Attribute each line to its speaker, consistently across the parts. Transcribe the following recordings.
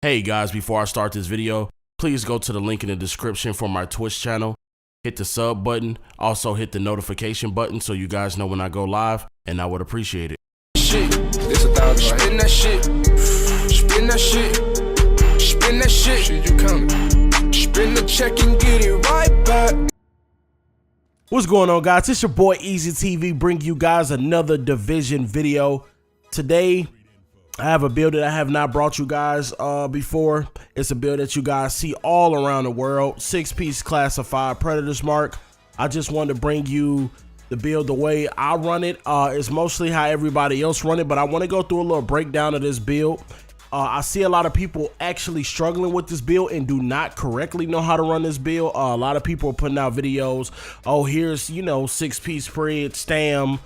Speaker 1: Hey guys, before I start this video, please go to the link in the description for my Twitch channel. Hit the sub button, also hit the notification button so you guys know when I go live, and I would appreciate it.
Speaker 2: Shit, it's 1,000. Spin that shit, spin that shit, spin that shit. Shit, you coming? Spin the check and get it right back.
Speaker 1: What's going on, guys? It's your boy Eazyy TV bringing you guys another division video. Today, I have a build that I have not brought you guys before. It's a build that you guys see all around the world. 6-piece classified Predators mark. I just wanted to bring you the build the way I run it. It's mostly how everybody else run it, but I want to go through a little breakdown of this build. I see a lot of people actually struggling with this build and do not correctly know how to run this build. A lot of people are putting out videos. Oh, here's, 6-piece PRED, STAM,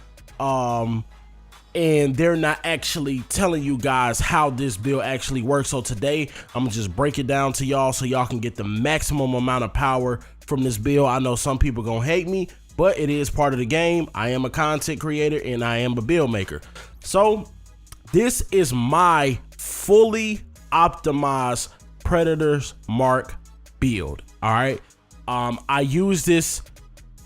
Speaker 1: and they're not actually telling you guys how this build actually works. So today, I'm gonna just break it down to y'all so y'all can get the maximum amount of power from this build. I know some people gonna hate me, but it is part of the game. I am a content creator and I am a build maker. So this is my fully optimized Predators mark build. All right. I use this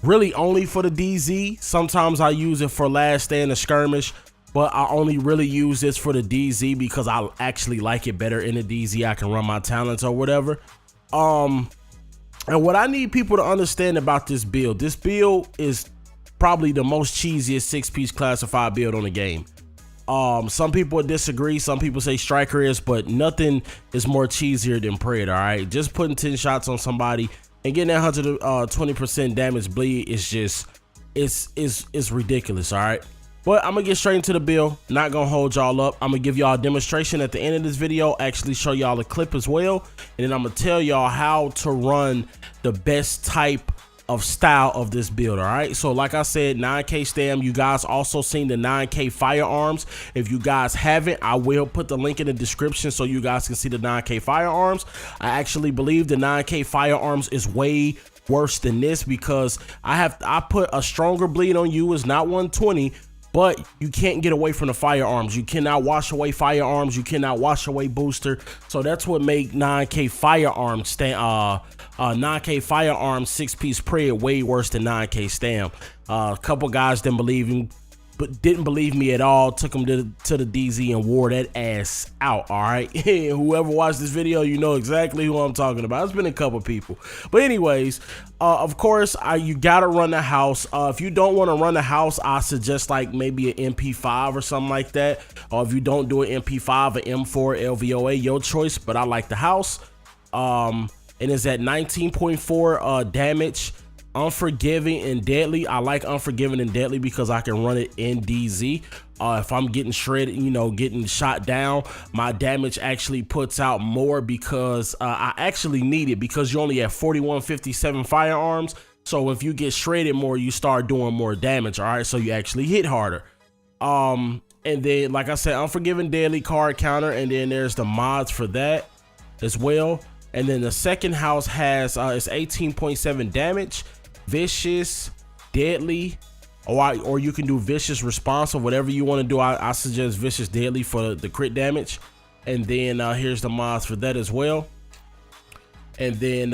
Speaker 1: really only for the DZ. Sometimes I use it for last stand of skirmish, but I only really use this for the DZ because I actually like it better in the DZ. I can run my talents or whatever. And what I need people to understand about this build is probably the most cheesiest 6-piece classified build on the game. Some people disagree. Some people say Striker is, but nothing is more cheesier than PRED. All right, just putting 10 shots on somebody and getting that 120% damage bleed is just it's ridiculous. All right. But I'm gonna get straight into the build, not gonna hold y'all up. I'm gonna give y'all a demonstration at the end of this video, actually show y'all a clip as well, and then I'm gonna tell y'all how to run the best type of style of this build. All right, so like I said, 9K STAM. You guys also seen the 9K firearms. If you guys haven't, I will put the link in the description so you guys can see the 9K firearms. I actually believe the 9K firearms is way worse than this because I put a stronger bleed on you. Is not 120. But you can't get away from the firearms. You cannot wash away firearms. You cannot wash away booster. So that's what make 9K firearms 9K firearms 6-piece PRED way worse than 9K STAM. A couple guys didn't believe me at all. Took them to the DZ and wore that ass out. All right, whoever watched this video, you know exactly who I'm talking about. It's been a couple people, but anyways, of course, you gotta run the house. If you don't want to run the house, I suggest like maybe an MP5 or something like that. Or if you don't do an MP5, an M4, LVOA, your choice. But I like the house. And it's at 19.4 damage. Unforgiving and deadly. I like unforgiving and deadly because I can run it in DZ. If I'm getting shredded, getting shot down, my damage actually puts out more because I actually need it because you only have 4157 firearms. So if you get shredded more, you start doing more damage. All right, so you actually hit harder. And then, like I said, unforgiving, deadly, card counter, and then there's the mods for that as well. And then the second house has it's 18.7 damage. Vicious, deadly, or you can do vicious response or whatever you want to do. I suggest vicious deadly for the crit damage. And then here's the mods for that as well. And then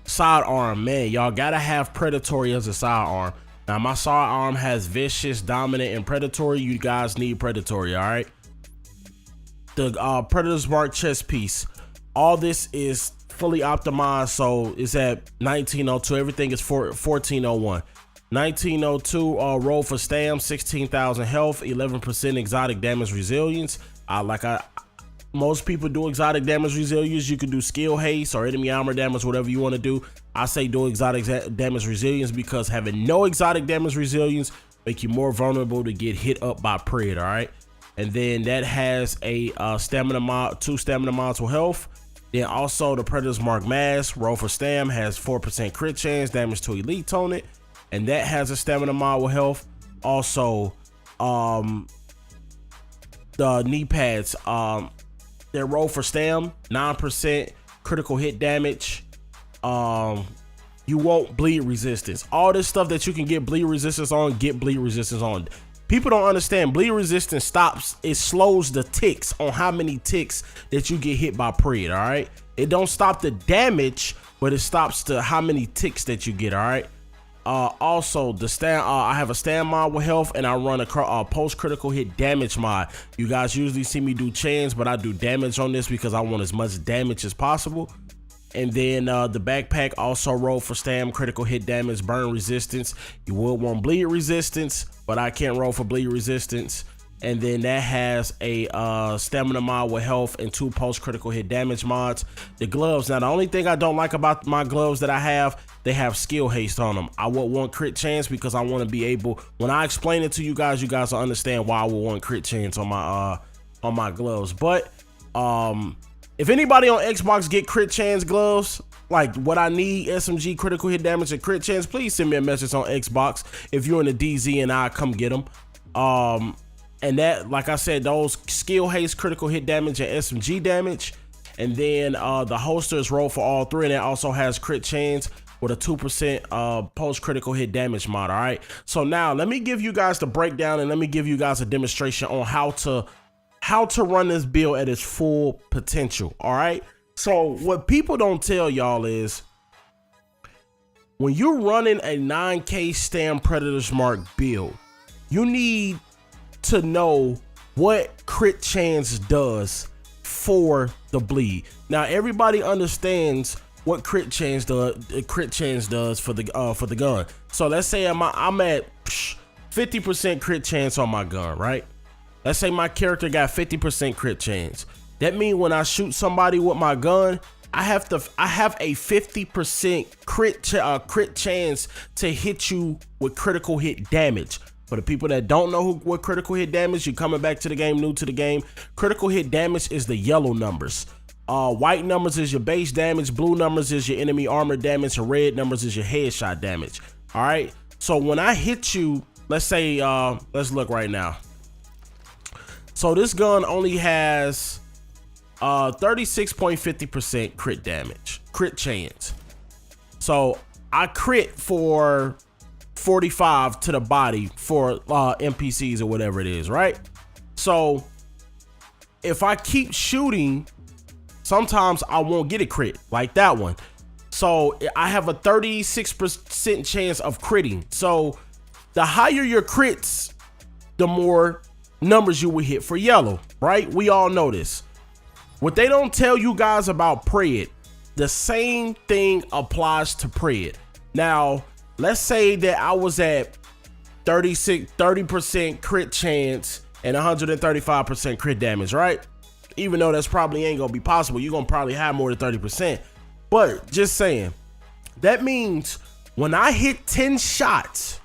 Speaker 1: sidearm, man, y'all gotta have predatory as a sidearm. Now my sidearm has vicious, dominant, and predatory. You guys need predatory. All right, the Predators mark chest piece. All this is fully optimized, so it's at 1902. Everything is 1401. 1902 roll for STAM, 16,000 health, 11% exotic damage resilience. Most people do exotic damage resilience. You can do skill haste or enemy armor damage, whatever you want to do. I say do exotic damage resilience because having no exotic damage resilience make you more vulnerable to get hit up by PRED. All right, and then that has a stamina mod, 2 stamina mods with health. Then also the Predators mark mask, roll for STAM, has 4% crit chance, damage to elite on it, and that has a stamina mod with health. Also, the knee pads, they roll for STAM, 9% critical hit damage. You won't bleed resistance. All this stuff that you can get bleed resistance on, get bleed resistance on. people don't understand bleed resistance slows the ticks on how many ticks that you get hit by PRED, all right? It don't stop the damage, but it stops to how many ticks that you get, all right? Also, the STAM, I have a STAM mod with health, and I run a post-critical hit damage mod. You guys usually see me do chains, but I do damage on this because I want as much damage as possible. And then the backpack also roll for STAM, critical hit damage, burn resistance. You will want bleed resistance, but I can't roll for bleed resistance. And then that has a stamina mod with health and 2 post-critical hit damage mods. The gloves, now the only thing I don't like about my gloves that I have, they have skill haste on them. I would want crit chance because I want to be able, when I explain it to you guys will understand why I would want crit chance on my gloves. But if anybody on Xbox get crit chance gloves, like what I need, SMG, critical hit damage, and crit chance, please send me a message on Xbox if you're in the DZ and I come get them. And that, like I said, those skill haste, critical hit damage, and SMG damage. And then the holsters roll for all 3, and it also has crit chance with a 2% post critical hit damage mod. All right, so now let me give you guys the breakdown, and let me give you guys a demonstration on how to run this build at its full potential. All right, so what people don't tell y'all is when you're running a 9K STAM Predator's Mark build, you need to know what crit chance does for the bleed. Now everybody understands what crit chance does for the gun. So let's say I'm at 50% crit chance on my gun, right? Let's say my character got 50% crit chance. That means when I shoot somebody with my gun, I have a 50% crit chance to hit you with critical hit damage. For the people that don't know what critical hit damage, you're coming back to the game, new to the game. Critical hit damage is the yellow numbers. White numbers is your base damage, blue numbers is your enemy armor damage, and red numbers is your headshot damage. All right. So when I hit you, let's say, let's look right now. So this gun only has 36.50% crit damage, crit chance. So I crit for 45 to the body for NPCs or whatever it is, right? So if I keep shooting, sometimes I won't get a crit like that one. So I have a 36% chance of critting. So the higher your crits, the more numbers you will hit for yellow, right? We all know this. What they don't tell you guys about PRED, the same thing applies to PRED. Now, let's say that I was at 30% crit chance and 135% crit damage, right? Even though that's probably ain't gonna be possible, you're gonna probably have more than 30%. But just saying, that means when I hit 10 shots,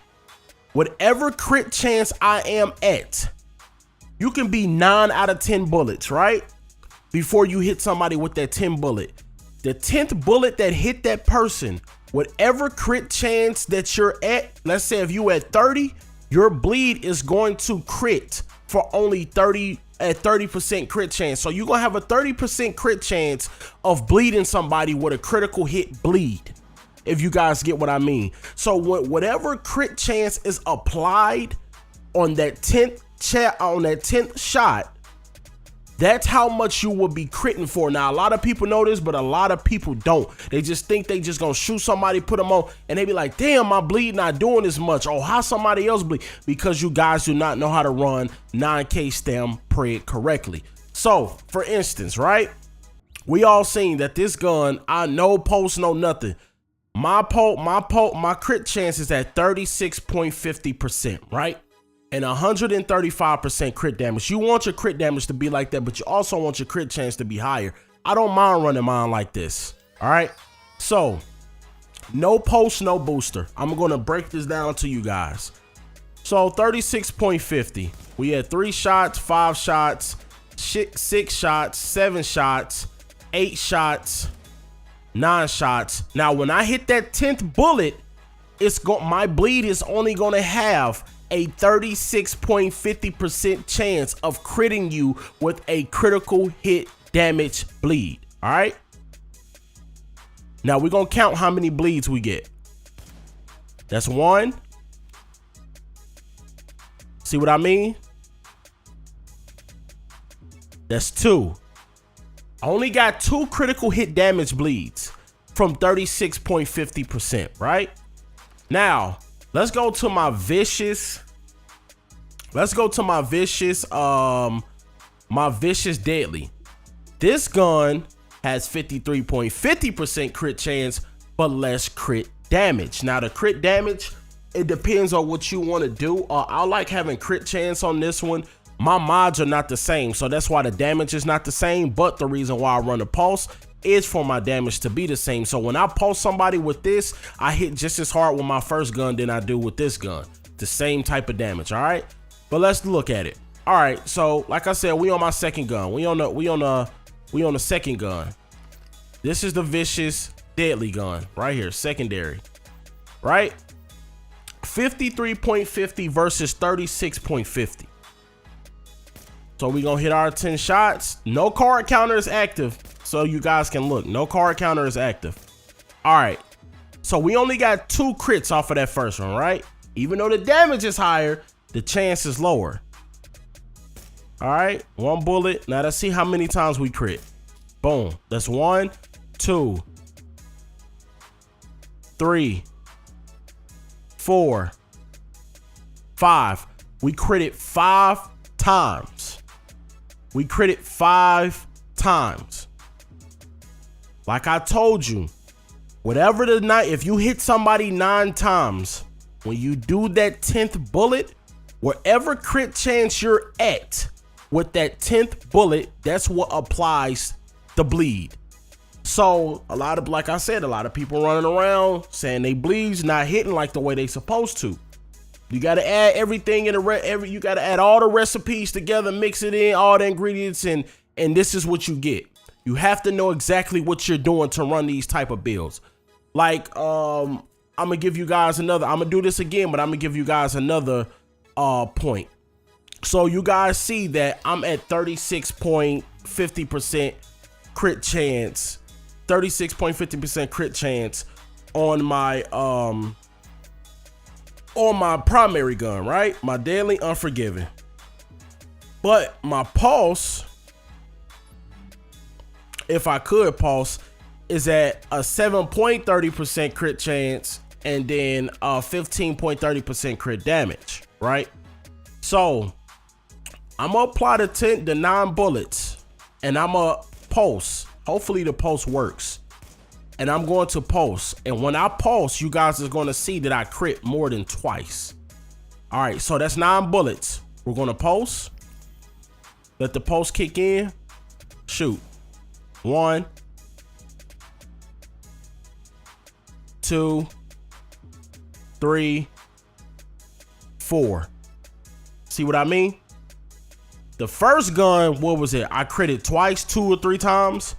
Speaker 1: whatever crit chance I am at, you can be 9 out of 10 bullets, right? Before you hit somebody with that 10 bullet. The 10th bullet that hit that person, whatever crit chance that you're at, let's say if you at 30, your bleed is going to crit for only 30% crit chance. So you're gonna have a 30% crit chance of bleeding somebody with a critical hit bleed, if you guys get what I mean. So whatever crit chance is applied on that 10th shot, that's how much you will be critting for. Now, a lot of people know this, but a lot of people don't. They just think they just gonna shoot somebody, put them on, and they be like, damn, my bleed not doing as much. Oh, how somebody else bleed? Because you guys do not know how to run 9K STAM PRED correctly. So, for instance, right? We all seen that this gun, I no post, no nothing. My crit chance is at 36.50%, right? And 135% crit damage. You want your crit damage to be like that, but you also want your crit chance to be higher. I don't mind running mine like this. All right. So no post, no booster. I'm going to break this down to you guys. So 36.50. We had 3 shots, 5 shots, 6 shots, 7 shots, 8 shots, 9 shots. Now, when I hit that 10th bullet, my bleed is only going to have a 36.50% chance of critting you with a critical hit damage bleed. All right. Now we're going to count how many bleeds we get. That's 1. See what I mean? That's 2. I only got 2 critical hit damage bleeds from 36.50%, right? Now, let's go to my vicious. Let's go to my vicious deadly. This gun has 53.50% crit chance, but less crit damage. Now the crit damage, it depends on what you want to do. I like having crit chance on this one. My mods are not the same, so that's why the damage is not the same. But the reason why I run a pulse is for my damage to be the same. So when I pulse somebody with this, I hit just as hard with my first gun than I do with this gun. The same type of damage, all right? But let's look at it. All right, so like I said, we on my second gun. We on the second gun. This is the vicious deadly gun right here, secondary, right? 53.50 versus 36.50. So we gonna hit our 10 shots. No card counter is active, so you guys can look. No card counter is active. All right, so we only got 2 crits off of that first one, right? Even though the damage is higher, the chance is lower. All right, 1 bullet. Now let's see how many times we crit. Boom. That's 1, 2, 3, 4, 5. We critted 5 times. We critted 5 times. Like I told you, whatever the night, if you hit somebody 9 times, when you do that 10th bullet, wherever crit chance you're at with that 10th bullet, that's what applies the bleed. So like I said, a lot of people running around saying they bleeds not hitting like the way they supposed to. You got to add everything in you got to add all the recipes together, mix it in, all the ingredients, and this is what you get. You have to know exactly what you're doing to run these type of builds. Like, I'm gonna give you guys another. I'm gonna do this again, but I'm gonna give you guys another point. So you guys see that I'm at 36.50% crit chance, 36.50% crit chance on my primary gun, right? My deadly unforgiving. But my pulse, if I could pulse, is at a 7.30% crit chance and then 15.30% crit damage, right? So I'm gonna apply the 9 bullets and I'm gonna pulse. Hopefully the pulse works. And I'm going to pulse. And when I pulse, you guys are going to see that I crit more than twice. All right, so that's 9 bullets. We're going to pulse. Let the pulse kick in. Shoot. 1, 2, 3, 4. See what I mean? The first gun, what was it? I critted twice, 2 or 3 times.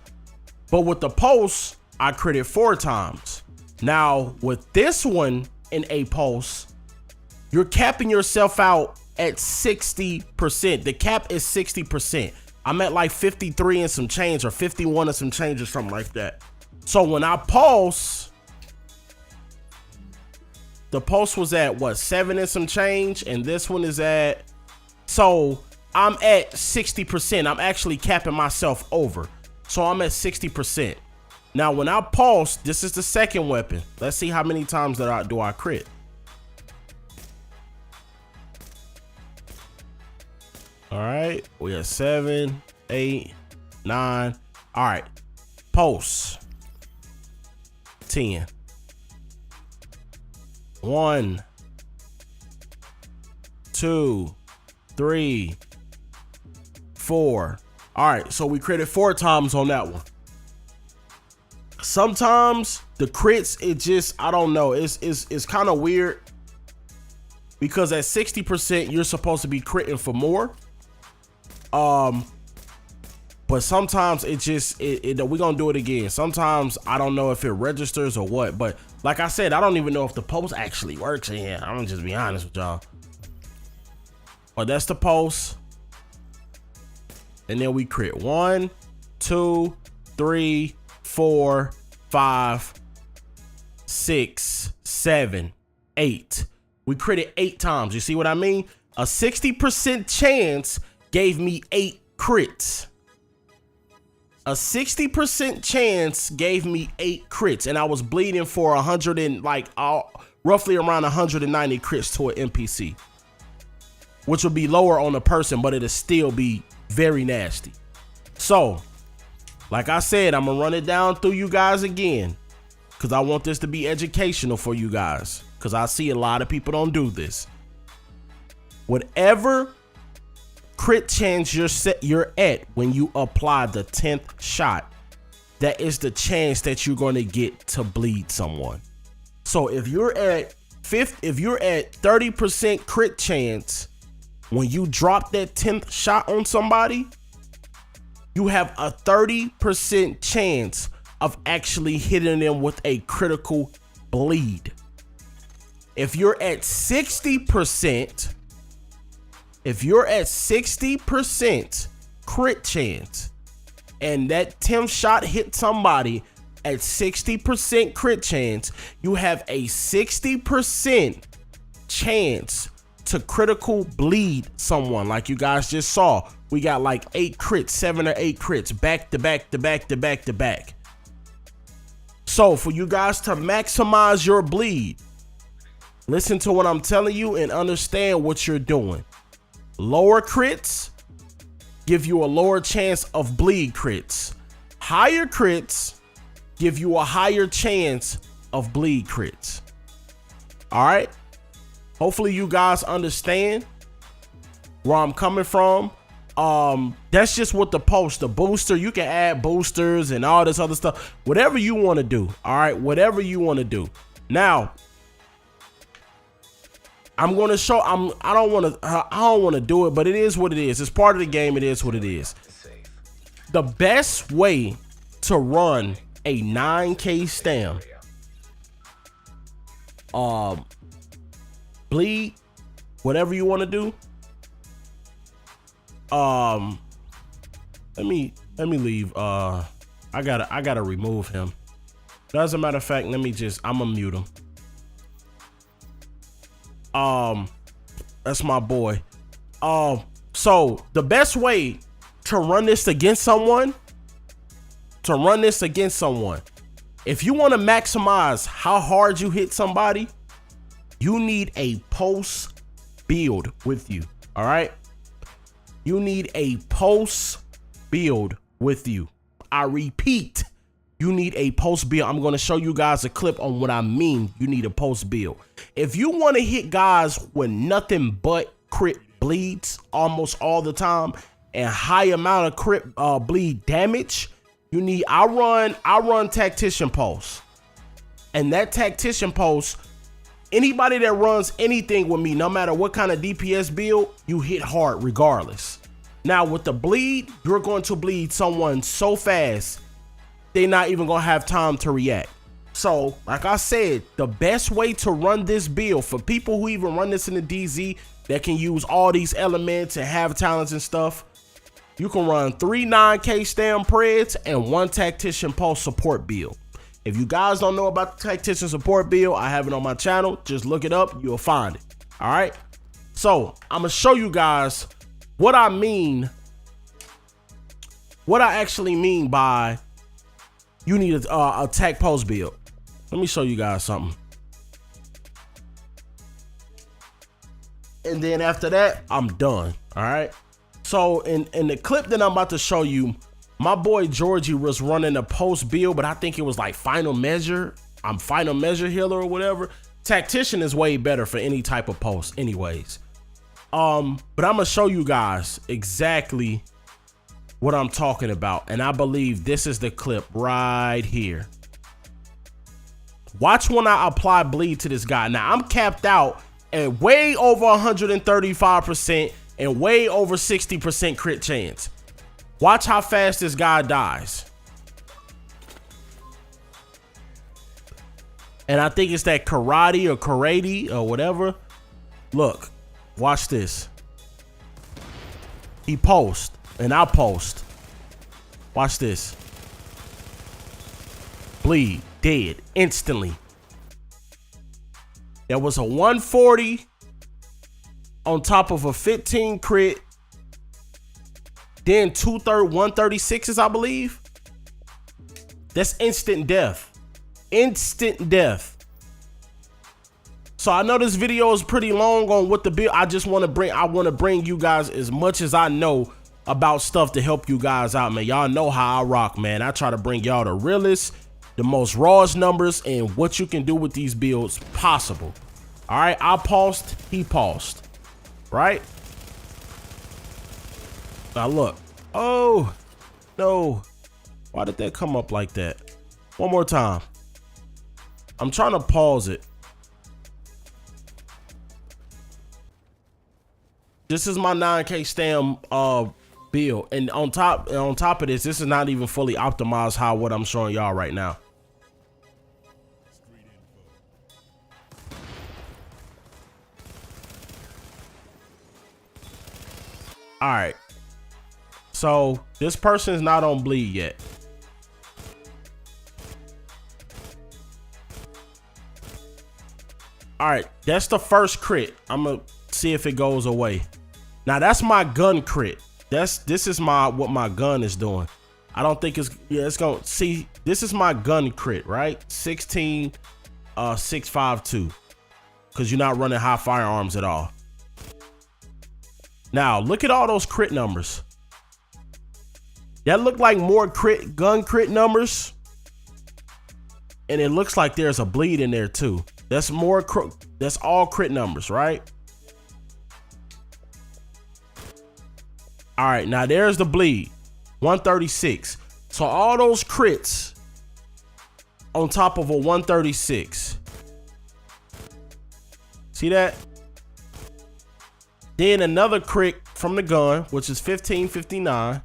Speaker 1: But with the pulse, I critted 4 times. Now, with this one in a pulse, you're capping yourself out at 60%. The cap is 60%. I'm at like 53 and some change, or 51 and some change, or something like that. So when I pulse, the pulse was at what, 7 and some change, and this one is at, so I'm at 60%. I'm actually capping myself over. So I'm at 60%. Now, when I pulse, this is the second weapon. Let's see how many times do I crit. All right, we have 7, 8, 9. All right, pulse. 10. 1, 2, 3, 4. All right, so we critted 4 times on that one. Sometimes the crits, it just, I don't know, it's kind of weird because at 60% you're supposed to be critting for more. But sometimes it just, we're gonna do it again. Sometimes I don't know if it registers or what, but like I said, I don't even know if the pulse actually works in here. I'm gonna just be honest with y'all. But that's the pulse. And then we crit 1, 2, 3, 4, 5, 6, 7, 8. We critted 8 times. You see what I mean? A 60% chance gave me 8 crits. A 60% chance gave me 8 crits, and I was bleeding for 100 and like roughly around 190 crits to an NPC, which would be lower on a person, but it'll still be very nasty. So, like I said, I'm gonna run it down through you guys again, because I want this to be educational for you guys, because I see a lot of people don't do this. Whatever crit chance you're at when you apply the 10th shot, that is the chance that you're going to get to bleed someone. So if you're at 30% crit chance when you drop that 10th shot on somebody, you have a 30% chance of actually hitting them with a critical bleed. If you're at 60%, crit chance and that 10th shot hit somebody at 60% crit chance, you have a 60% chance to critical bleed someone. Like you guys just saw, we got like 8 crits, 7 or 8 crits back to back to back to back to back. So for you guys to maximize your bleed, listen to what I'm telling you and understand what you're doing. Lower crits give you a lower chance of bleed crits. Higher crits give you a higher chance of bleed crits. All right. Hopefully you guys understand where I'm coming from. That's just what the booster, you can add boosters and all this other stuff, whatever you want to do. All right. Whatever you want to do. Now, I'm going to show, I don't want to do it, but it is what it is. It's part of the game. It is what it is. The best way to run a 9K STAM, bleed, whatever you want to do. Let me leave. I gotta remove him. As a matter of fact, I'm gonna mute him. That's my boy. So the best way to run this against someone, if you want to maximize how hard you hit somebody, you need a post build with you. All right. You need a post build with you. I repeat, you need a post build. I'm going to show you guys a clip on what I mean. You need a post build. If you want to hit guys with nothing but crit bleeds almost all the time and high amount of crit bleed damage, you need, I run tactician post, and that tactician post, anybody that runs anything with me, no matter what kind of DPS build, you hit hard regardless. Now with the bleed, you're going to bleed someone so fast, they're not even going to have time to react. So like I said, the best way to run this build for people who even run this in the DZ that can use all these elements and have talents and stuff, you can run 3 9K STAM PREDs and 1 tactician pulse support build. If you guys don't know about the tactician support build, I have it on my channel. Just look it up, you'll find it. All right. So I'm gonna show you guys what I mean, what I actually mean by you need a tac post build. Let me show you guys something. And then after that, I'm done. All right. So in the clip that I'm about to show you, my boy Georgie was running a post build, but I think it was like final measure. I'm final measure healer or whatever. Tactician is way better for any type of post anyways. But I'm gonna show you guys exactly what I'm talking about. And I believe this is the clip right here. Watch when I apply bleed to this guy. Now I'm capped out at way over 135% and way over 60% crit chance. Watch how fast this guy dies. And I think it's that karate or whatever. Look, watch this. He post and I post. Watch this. Bleed, dead, instantly. There was a 140 on top of a 15 crit, then 136s, I believe. That's instant death. Instant death. So I know this video is pretty long on what the build. I want to bring you guys as much as I know about stuff to help you guys out, man. Y'all know how I rock, man. I try to bring y'all the realest, the most rawest numbers and what you can do with these builds possible. All right, I paused, he paused, right? Now look, oh no, why did that come up like that? One more time. I'm trying to pause it. This is my 9K STAM build, and on top of this is not even fully optimized what I'm showing y'all right now. All right, so this person is not on bleed yet. All right, that's the first crit. I'm gonna see if it goes away. Now that's my gun crit. This is what my gun is doing. I don't think it's gonna see. This is my gun crit, right? 16 652, because you're not running high firearms at all. Now look at all those crit numbers. That look like more gun crit numbers, and it looks like there's a bleed in there too. That's that's all crit numbers, right? All right, now there's the bleed, 136. So all those crits on top of a 136. See that? Then another crit from the gun, which is 1559.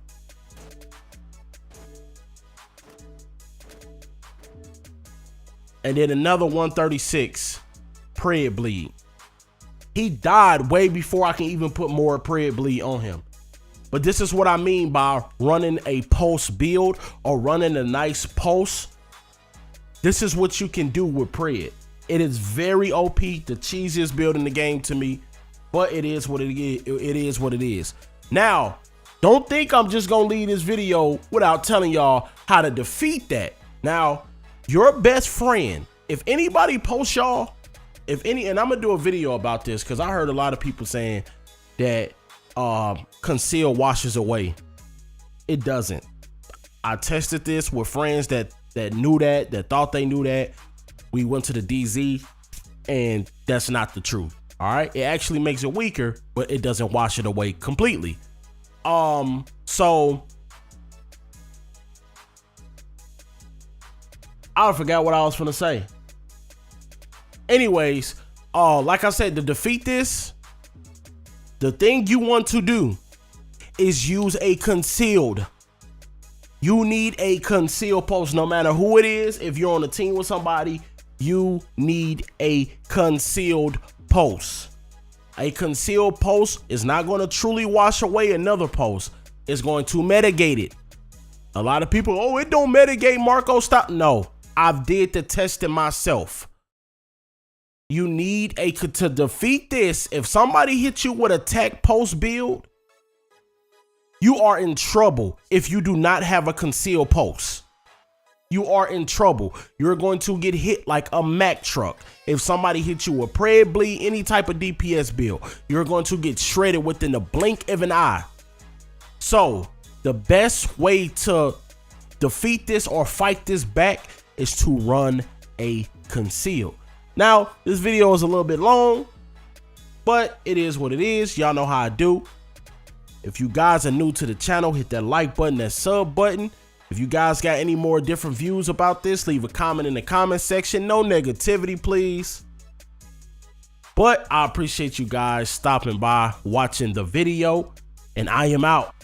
Speaker 1: And then another 136 PRED bleed. He died way before I can even put more PRED bleed on him. But this is what I mean by running a post build or running a nice post. This is what you can do with PRED. It is very OP, the cheesiest build in the game to me, but it is what it is. It is what it is. Now, don't think I'm just gonna leave this video without telling y'all how to defeat that. Now, your best friend, if anybody posts y'all, and I'm gonna do a video about this because I heard a lot of people saying that conceal washes away. It doesn't. I tested this with friends that knew that thought they knew that. We went to the DZ, and that's not the truth. All right, it actually makes it weaker, but it doesn't wash it away completely. So I forgot what I was gonna say. Anyways, like I said, to defeat this, the thing you want to do is use a concealed. You need a concealed post, no matter who it is. If you're on a team with somebody, you need a concealed post. A concealed post is not going to truly wash away another post. It's going to mitigate it. A lot of people, oh, it don't mitigate, Marco, stop. No, I've did the testing myself. You need to defeat this. If somebody hits you with a tech post build, you are in trouble. If you do not have a concealed post, you are in trouble. You're going to get hit like a Mack truck. If somebody hits you with PRED bleed, any type of DPS build, you're going to get shredded within the blink of an eye. So the best way to defeat this or fight this back is to run a conceal. Now, this video is a little bit long, but it is what it is. Y'all know how I do. If you guys are new to the channel, hit that like button, that sub button. If you guys got any more different views about this, leave a comment in the comment section. No negativity, please. But I appreciate you guys stopping by, watching the video, and I am out.